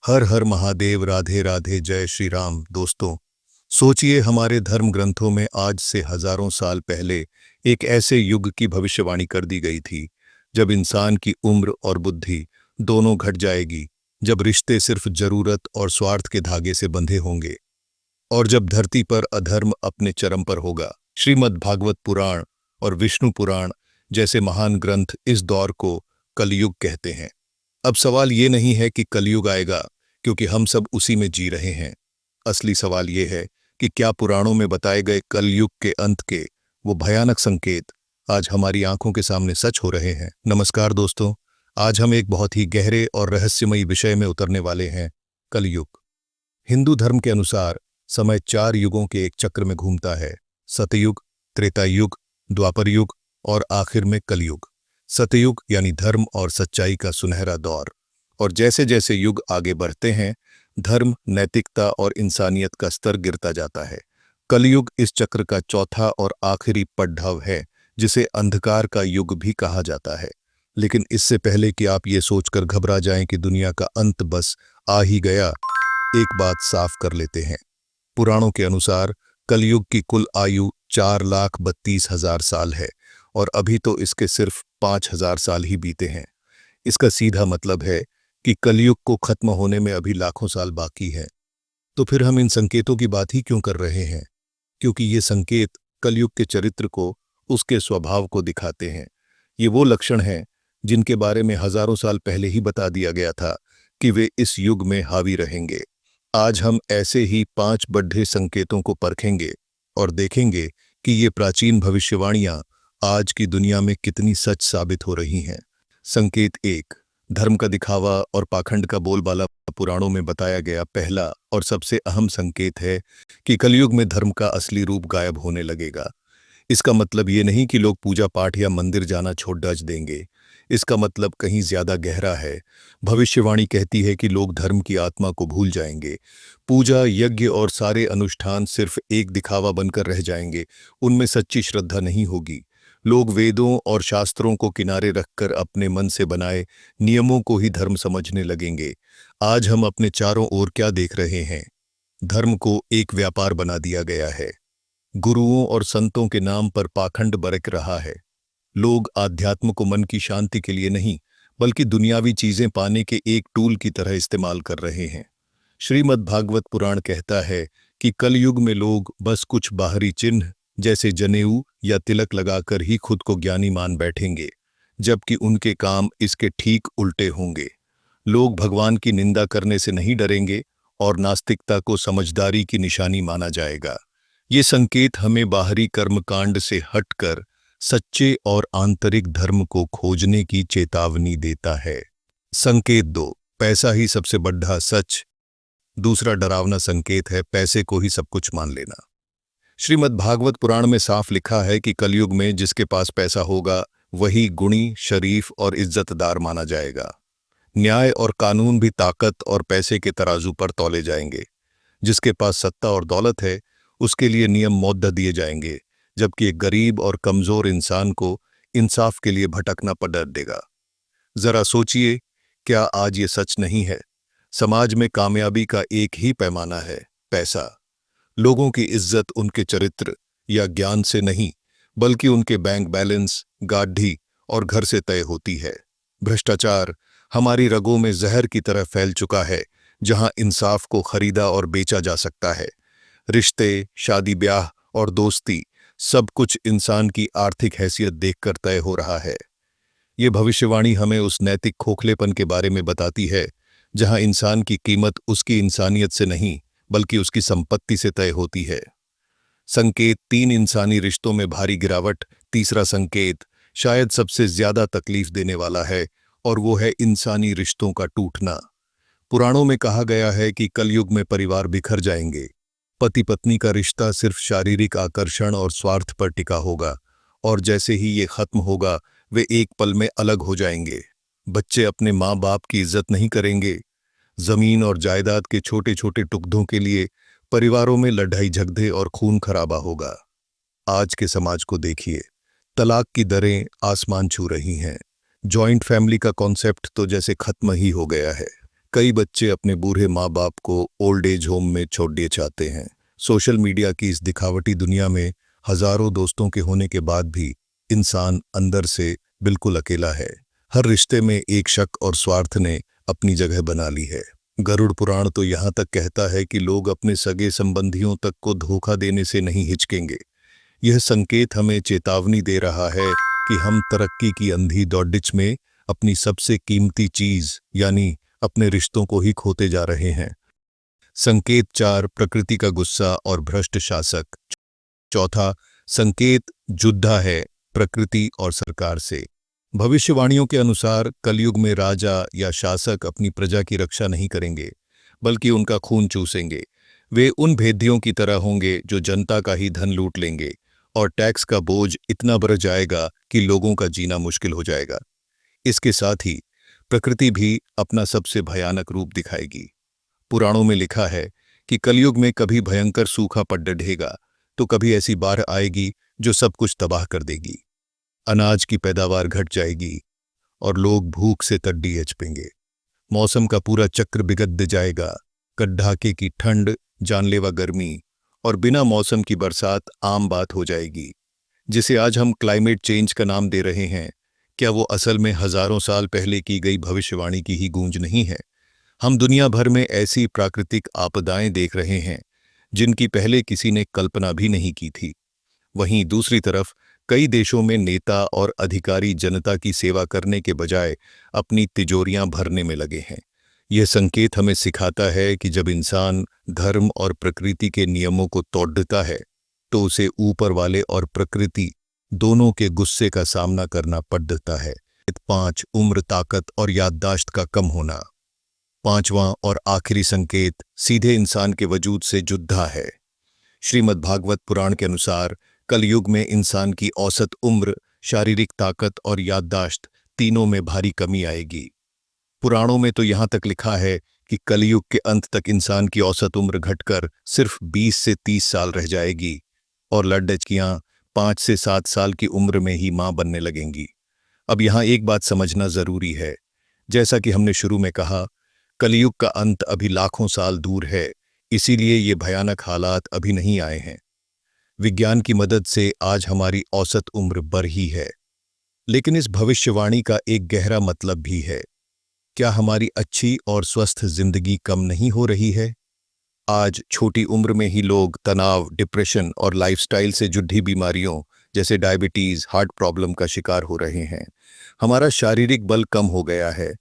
हर हर महादेव, राधे राधे, जय श्री राम। दोस्तों, सोचिए, हमारे धर्म ग्रंथों में आज से हजारों साल पहले एक ऐसे युग की भविष्यवाणी कर दी गई थी जब इंसान की उम्र और बुद्धि दोनों घट जाएगी, जब रिश्ते सिर्फ जरूरत और स्वार्थ के धागे से बंधे होंगे और जब धरती पर अधर्म अपने चरम पर होगा। श्रीमद् भागवत पुराण और विष्णु पुराण जैसे महान ग्रंथ इस दौर को कलयुग कहते हैं। अब सवाल ये नहीं है कि कलयुग आएगा क्योंकि हम सब उसी में जी रहे हैं। असली सवाल ये है कि क्या पुराणों में बताए गए कलयुग के अंत के वो भयानक संकेत आज हमारी आंखों के सामने सच हो रहे हैं। नमस्कार दोस्तों, आज हम एक बहुत ही गहरे और रहस्यमयी विषय में उतरने वाले हैं, कलयुग। हिंदू धर्म के अनुसार समय 4 युगों के एक चक्र में घूमता है: सतयुग, त्रेता युग, द्वापर युग और आखिर में कलयुग। सतयुग यानी धर्म और सच्चाई का सुनहरा दौर, और जैसे जैसे युग आगे बढ़ते हैं, धर्म, नैतिकता और इंसानियत का स्तर गिरता जाता है। कलयुग इस चक्र का चौथा और आखिरी पड़ाव है, जिसे अंधकार का युग भी कहा जाता है। लेकिन इससे पहले कि आप ये सोचकर घबरा जाएं कि दुनिया का अंत बस आ ही गया, एक बात साफ कर लेते हैं। पुराणों के अनुसार कलयुग की कुल आयु 4,32,000 साल है और अभी तो इसके सिर्फ 5,000 साल ही बीते हैं। इसका सीधा मतलब है कि कलयुग को खत्म होने में अभी लाखों साल बाकी है। तो फिर हम इन संकेतों की बात ही क्यों कर रहे हैं? क्योंकि ये संकेत कलयुग के चरित्र को, उसके स्वभाव को दिखाते हैं। ये वो लक्षण हैं जिनके बारे में हजारों साल पहले ही बता दिया गया था कि वे इस युग में हावी रहेंगे। आज हम ऐसे ही 5 बड़े संकेतों को परखेंगे और देखेंगे कि ये प्राचीन भविष्यवाणियां आज की दुनिया में कितनी सच साबित हो रही हैं। संकेत 1, धर्म का दिखावा और पाखंड का बोलबाला। पुराणों में बताया गया पहला और सबसे अहम संकेत है कि कलयुग में धर्म का असली रूप गायब होने लगेगा। इसका मतलब ये नहीं कि लोग पूजा पाठ या मंदिर जाना छोड़ देंगे। इसका मतलब कहीं ज्यादा गहरा है। भविष्यवाणी कहती है कि लोग धर्म की आत्मा को भूल जाएंगे। पूजा, यज्ञ और सारे अनुष्ठान सिर्फ एक दिखावा बनकर रह जाएंगे। उनमें सच्ची श्रद्धा नहीं होगी। लोग वेदों और शास्त्रों को किनारे रखकर अपने मन से बनाए नियमों को ही धर्म समझने लगेंगे। आज हम अपने चारों ओर क्या देख रहे हैं? धर्म को एक व्यापार बना दिया गया है। गुरुओं और संतों के नाम पर पाखंड बरक रहा है। लोग आध्यात्म को मन की शांति के लिए नहीं, बल्कि दुनियावी चीजें पाने के एक टूल की तरह इस्तेमाल कर रहे हैं। श्रीमद् भागवत पुराण कहता है कि कलयुग में लोग बस कुछ बाहरी चिन्ह जैसे जनेऊ या तिलक लगाकर ही खुद को ज्ञानी मान बैठेंगे, जबकि उनके काम इसके ठीक उल्टे होंगे। लोग भगवान की निंदा करने से नहीं डरेंगे और नास्तिकता को समझदारी की निशानी माना जाएगा। ये संकेत हमें बाहरी कर्मकांड से हटकर सच्चे और आंतरिक धर्म को खोजने की चेतावनी देता है। संकेत 2, पैसा ही सबसे बड़ा सच। दूसरा डरावना संकेत है पैसे को ही सब कुछ मान लेना। श्रीमद् भागवत पुराण में साफ लिखा है कि कलयुग में जिसके पास पैसा होगा वही गुणी, शरीफ और इज्जतदार माना जाएगा। न्याय और कानून भी ताकत और पैसे के तराजू पर तौले जाएंगे। जिसके पास सत्ता और दौलत है उसके लिए नियम मौद्दा दिए जाएंगे, जबकि एक गरीब और कमजोर इंसान को इंसाफ के लिए भटकना पड़ देगा। जरा सोचिए, क्या आज ये सच नहीं है? समाज में कामयाबी का एक ही पैमाना है, पैसा। लोगों की इज्जत उनके चरित्र या ज्ञान से नहीं, बल्कि उनके बैंक बैलेंस, गाढ़ी और घर से तय होती है। भ्रष्टाचार हमारी रगों में जहर की तरह फैल चुका है, जहां इंसाफ को खरीदा और बेचा जा सकता है। रिश्ते, शादी ब्याह और दोस्ती, सब कुछ इंसान की आर्थिक हैसियत देखकर तय हो रहा है। ये भविष्यवाणी हमें उस नैतिक खोखलेपन के बारे में बताती है जहां इंसान की कीमत उसकी इंसानियत से नहीं, बल्कि उसकी संपत्ति से तय होती है। संकेत 3, इंसानी रिश्तों में भारी गिरावट। तीसरा संकेत शायद सबसे ज्यादा तकलीफ देने वाला है, और वो है इंसानी रिश्तों का टूटना। पुराणों में कहा गया है कि कलयुग में परिवार बिखर जाएंगे। पति पत्नी का रिश्ता सिर्फ शारीरिक आकर्षण और स्वार्थ पर टिका होगा, और जैसे ही ये खत्म होगा वे एक पल में अलग हो जाएंगे। बच्चे अपने माँ बाप की इज्जत नहीं करेंगे। जमीन और जायदाद के छोटे छोटे टुकड़ों के लिए परिवारों में लड़ाई झगड़े और खून खराबा होगा। आज के समाज को देखिए, तलाक की दरें आसमान छू रही हैं। जॉइंट फैमिली का कॉन्सेप्ट तो जैसे खत्म ही हो गया है। कई बच्चे अपने बूढ़े माँ बाप को ओल्ड एज होम में छोड़ दिए चाहते हैं। सोशल मीडिया की इस दिखावटी दुनिया में हजारों दोस्तों के होने के बाद भी इंसान अंदर से बिल्कुल अकेला है। हर रिश्ते में एक शक और स्वार्थ ने अपनी जगह बना ली है। गरुड़ पुराण तो यहाँ तक कहता है कि लोग अपने सगे संबंधियों तक को धोखा देने से नहीं हिचकेंगे। यह संकेत हमें चेतावनी दे रहा है कि हम तरक्की की अंधी दौड़िच में अपनी सबसे कीमती चीज यानी अपने रिश्तों को ही खोते जा रहे हैं। संकेत 4, प्रकृति का गुस्सा और भ्रष्ट शासक। चौथा संकेत युद्ध है प्रकृति और सरकार से। भविष्यवाणियों के अनुसार कलयुग में राजा या शासक अपनी प्रजा की रक्षा नहीं करेंगे, बल्कि उनका खून चूसेंगे। वे उन भेदियों की तरह होंगे जो जनता का ही धन लूट लेंगे और टैक्स का बोझ इतना बढ़ जाएगा कि लोगों का जीना मुश्किल हो जाएगा। इसके साथ ही प्रकृति भी अपना सबसे भयानक रूप दिखाएगी। पुराणों में लिखा है कि कलयुग में कभी भयंकर सूखा पड़ ढहेगा तो कभी ऐसी बाढ़ आएगी जो सब कुछ तबाह कर देगी। अनाज की पैदावार घट जाएगी और लोग भूख से तड्डी एचपेंगे। मौसम का पूरा चक्र बिगड़ जाएगा। कड़ाके की ठंड, जानलेवा गर्मी और बिना मौसम की बरसात आम बात हो जाएगी। जिसे आज हम क्लाइमेट चेंज का नाम दे रहे हैं, क्या वो असल में हजारों साल पहले की गई भविष्यवाणी की ही गूंज नहीं है? हम दुनिया भर में ऐसी प्राकृतिक आपदाएं देख रहे हैं जिनकी पहले किसी ने कल्पना भी नहीं की थी। वहीं दूसरी तरफ कई देशों में नेता और अधिकारी जनता की सेवा करने के बजाय अपनी तिजोरियां भरने में लगे हैं। यह संकेत हमें सिखाता है कि जब इंसान धर्म और प्रकृति के नियमों को तोड़ता है तो उसे ऊपर वाले और प्रकृति दोनों के गुस्से का सामना करना पड़ता है। 5, उम्र, ताकत और याददाश्त का कम होना। पांचवां और आखिरी संकेत सीधे इंसान के वजूद से जुद्धा है। श्रीमद् भागवत पुराण के अनुसार कलयुग में इंसान की औसत उम्र, शारीरिक ताकत और याददाश्त तीनों में भारी कमी आएगी। पुराणों में तो यहाँ तक लिखा है कि कलयुग के अंत तक इंसान की औसत उम्र घटकर सिर्फ 20 से 30 साल रह जाएगी और लड़कियां 5 से 7 साल की उम्र में ही मां बनने लगेंगी। अब यहाँ एक बात समझना जरूरी है। जैसा कि हमने शुरू में कहा, कलयुग का अंत अभी लाखों साल दूर है, इसीलिए ये भयानक हालात अभी नहीं आए हैं। विज्ञान की मदद से आज हमारी औसत उम्र बढ़ ही है, लेकिन इस भविष्यवाणी का एक गहरा मतलब भी है। क्या हमारी अच्छी और स्वस्थ जिंदगी कम नहीं हो रही है? आज छोटी उम्र में ही लोग तनाव, डिप्रेशन और लाइफस्टाइल से जुड़ी बीमारियों जैसे डायबिटीज, हार्ट प्रॉब्लम का शिकार हो रहे हैं। हमारा शारीरिक बल कम हो गया है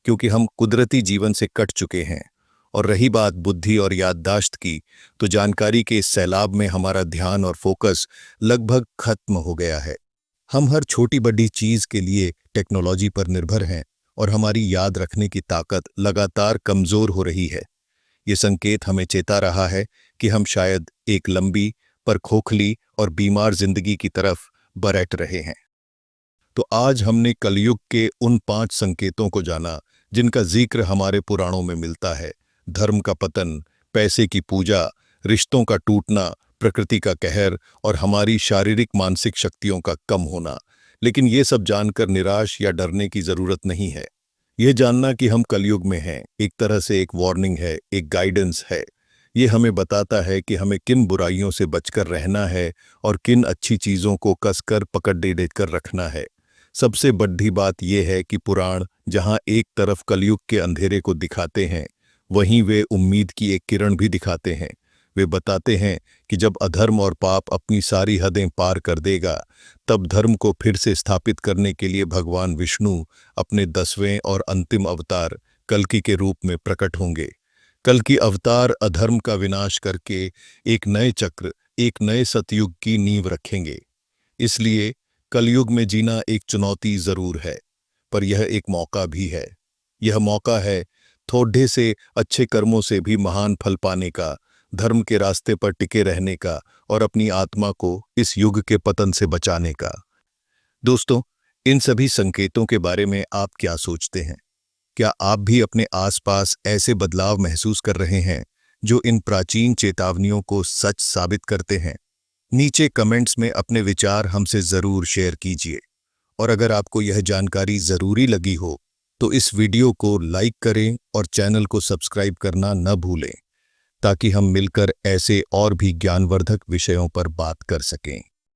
क्योंकि हम कुदरती जीवन से कट चुके हैं। और रही बात बुद्धि और याददाश्त की, तो जानकारी के इस सैलाब में हमारा ध्यान और फोकस लगभग खत्म हो गया है। हम हर छोटी बड़ी चीज के लिए टेक्नोलॉजी पर निर्भर हैं और हमारी याद रखने की ताकत लगातार कमजोर हो रही है। ये संकेत हमें चेता रहा है कि हम शायद एक लंबी पर खोखली और बीमार जिंदगी की तरफ बढ़ रहे हैं। तो आज हमने कलयुग के उन 5 संकेतों को जाना जिनका जिक्र हमारे पुराणों में मिलता है। धर्म का पतन, पैसे की पूजा, रिश्तों का टूटना, प्रकृति का कहर और हमारी शारीरिक मानसिक शक्तियों का कम होना। लेकिन ये सब जानकर निराश या डरने की जरूरत नहीं है। यह जानना कि हम कलयुग में हैं एक तरह से एक वार्निंग है, एक गाइडेंस है। ये हमें बताता है कि हमें किन बुराइयों से बचकर रहना है और किन अच्छी चीज़ों को कसकर पकड़ देकर रखना है। सबसे बड़ी बात यह है कि पुराण जहां एक तरफ कलयुग के अंधेरे को दिखाते हैं, वहीं वे उम्मीद की एक किरण भी दिखाते हैं। वे बताते हैं कि जब अधर्म और पाप अपनी सारी हदें पार कर देगा, तब धर्म को फिर से स्थापित करने के लिए भगवान विष्णु अपने 10वें और अंतिम अवतार कल्कि के रूप में प्रकट होंगे। कल्कि अवतार अधर्म का विनाश करके एक नए चक्र, एक नए सतयुग की नींव रखेंगे। इसलिए कलयुग में जीना एक चुनौती जरूर है, पर यह एक मौका भी है। यह मौका है थोड़े से अच्छे कर्मों से भी महान फल पाने का, धर्म के रास्ते पर टिके रहने का और अपनी आत्मा को इस युग के पतन से बचाने का। दोस्तों, इन सभी संकेतों के बारे में आप क्या सोचते हैं? क्या आप भी अपने आसपास ऐसे बदलाव महसूस कर रहे हैं जो इन प्राचीन चेतावनियों को सच साबित करते हैं? नीचे कमेंट्स में अपने विचार हमसे जरूर शेयर कीजिए। और अगर आपको यह जानकारी जरूरी लगी हो तो इस वीडियो को लाइक करें और चैनल को सब्सक्राइब करना न भूलें, ताकि हम मिलकर ऐसे और भी ज्ञानवर्धक विषयों पर बात कर सकें।